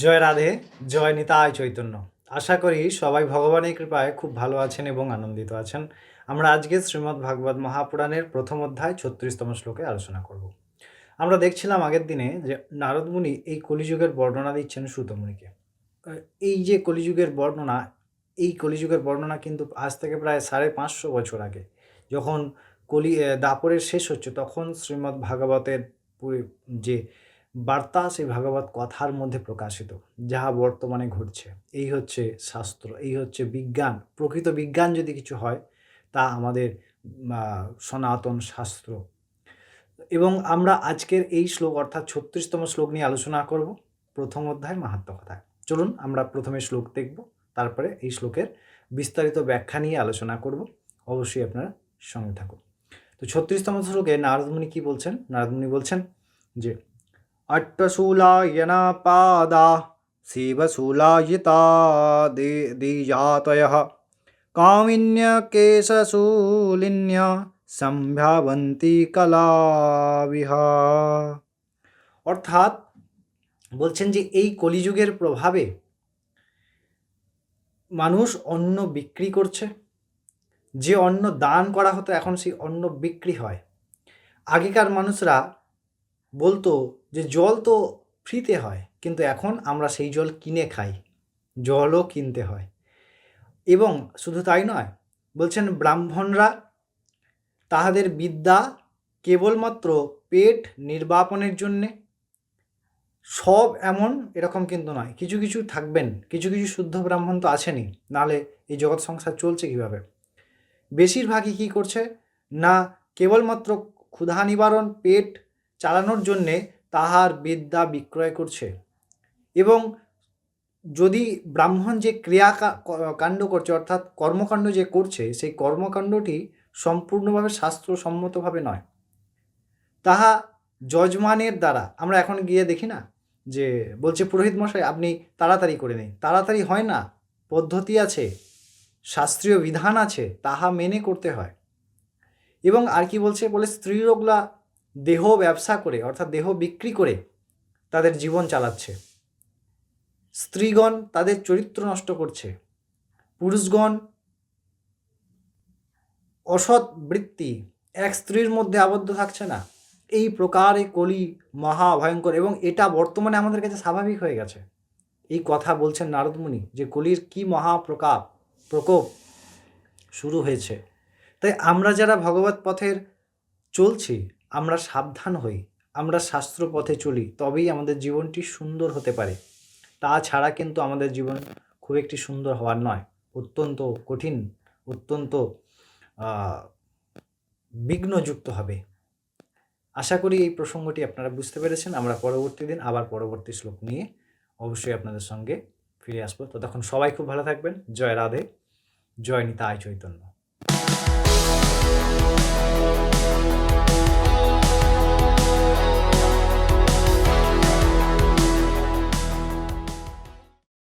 জয় রাধে, জয় নিতাই চৈতন্য। আশা করি সবাই ভগবানের কৃপায় খুব ভালো আছেন এবং আনন্দিত আছেন। আমরা আজকে শ্রীমদ্ ভাগবত মহাপুরাণের প্রথম অধ্যায় ৩৬তম শ্লোকে আলোচনা করব। আমরা দেখছিলাম আগের দিনে যে নারদ মুনি এই কলিযুগের বর্ণনা দিচ্ছেন সূত মুনিকে। এই যে কলিযুগের বর্ণনা, এই কলিযুগের বর্ণনা কিন্তু আজ থেকে প্রায় ৫৫০ বছর আগে, যখন দাপরের শেষ হচ্ছে, তখন শ্রীমদ্ ভাগবতের যে বার্তা, সেই ভাগবত কথার মধ্যে প্রকাশিত, যাহা বর্তমানে ঘটছে। এই হচ্ছে শাস্ত্র, এই হচ্ছে বিজ্ঞান। প্রকৃত বিজ্ঞান যদি কিছু হয়, তা আমাদের সনাতন শাস্ত্র। এবং আমরা আজকের এই শ্লোক অর্থাৎ ৩৬তম শ্লোক নিয়ে আলোচনা করব, প্রথম অধ্যায় মাহাত্ম্য কথায়। চলুন আমরা প্রথমে শ্লোক দেখব, তারপরে এই শ্লোকের বিস্তারিত ব্যাখ্যা নিয়ে আলোচনা করব। অবশ্যই আপনারা সঙ্গে থাকুন। তো ৩৬তম শ্লোকে নারদ মুনি কি বলছেন? নারদ মুনি বলছেন যে अट्टशूलायना पादा शिवशूलायिता द्विजातयः कामिन्यकेशशूलिन्य সম্ভাবন্তি কলাবিহা। অর্থাৎ বলছেন যে এই কলিযুগের প্রভাবে মানুষ অন্ন বিক্রি করছে। যে অন্ন দান করা হতো, এখন সেই অন্ন বিক্রি হয়। আগেকার মানুষরা বলতো যে জল তো ফ্রিতে হয়, কিন্তু এখন আমরা সেই জল কিনে খাই, জলও কিনতে হয়। এবং শুধু তাই নয়, বলছেন ব্রাহ্মণরা তাহাদের বিদ্যা কেবলমাত্র পেট নির্বাপনের জন্যে। সব এরকম কিন্তু নয়, কিছু কিছু থাকবেন, কিছু কিছু শুদ্ধ ব্রাহ্মণ তো আছেনই, নাহলে এই জগৎ সংসার চলছে কীভাবে? বেশিরভাগই কী করছে না, কেবলমাত্র ক্ষুধা নিবারণ, পেট চালানোর জন্যে তাহার বিদ্যা বিক্রয় করছে। এবং যদি ব্রাহ্মণ যে কাণ্ড করছে, অর্থাৎ কর্মকাণ্ড যে করছে, সেই কর্মকাণ্ডটি সম্পূর্ণভাবে শাস্ত্রসম্মতভাবে নয়, তাহা যজমানের দ্বারা। আমরা এখন গিয়ে দেখি না যে বলছে পুরোহিত মশাই আপনি তাড়াতাড়ি করে নিন, তাড়াতাড়ি হয় না, পদ্ধতি আছে, শাস্ত্রীয় বিধান আছে, তাহা মেনে করতে হয়। এবং আর কি বলছে, বলে স্ত্রীলোকরা দেহ ব্যবসা করে, অর্থাৎ দেহ বিক্রি করে তাদের জীবন চালাচ্ছে। স্ত্রীগণ তাদের চরিত্র নষ্ট করছে, পুরুষগণ অসৎ বৃত্তি, এক স্ত্রীর মধ্যে আবদ্ধ থাকছে না। এই প্রকারে কলি মহা ভয়ঙ্কর, এবং এটা বর্তমানে আমাদের কাছে স্বাভাবিক হয়ে গেছে। এই কথা বলছেন নারদ মুনি যে কলির কি মহা প্রকোপ শুরু হয়েছে। তাই আমরা যারা ভগবত পথের চলছি, আমরা সাবধান হই, আমরা শাস্ত্র পথে চলি, তবেই আমাদের জীবনটি সুন্দর হতে পারে। তাছাড়া কিন্তু আমাদের জীবন খুব একটি সুন্দর হওয়ার নয়, অত্যন্ত কঠিন, অত্যন্ত বিঘ্নযুক্ত হবে। আশা করি এই প্রসঙ্গটি আপনারা বুঝতে পেরেছেন। আমরা পরবর্তী দিন আবার পরবর্তী শ্লোক নিয়ে অবশ্যই আপনাদের সঙ্গে ফিরে আসবো। ততক্ষণ সবাই খুব ভালো থাকবেন। জয় রাধে, জয় নিতাই চৈতন্য।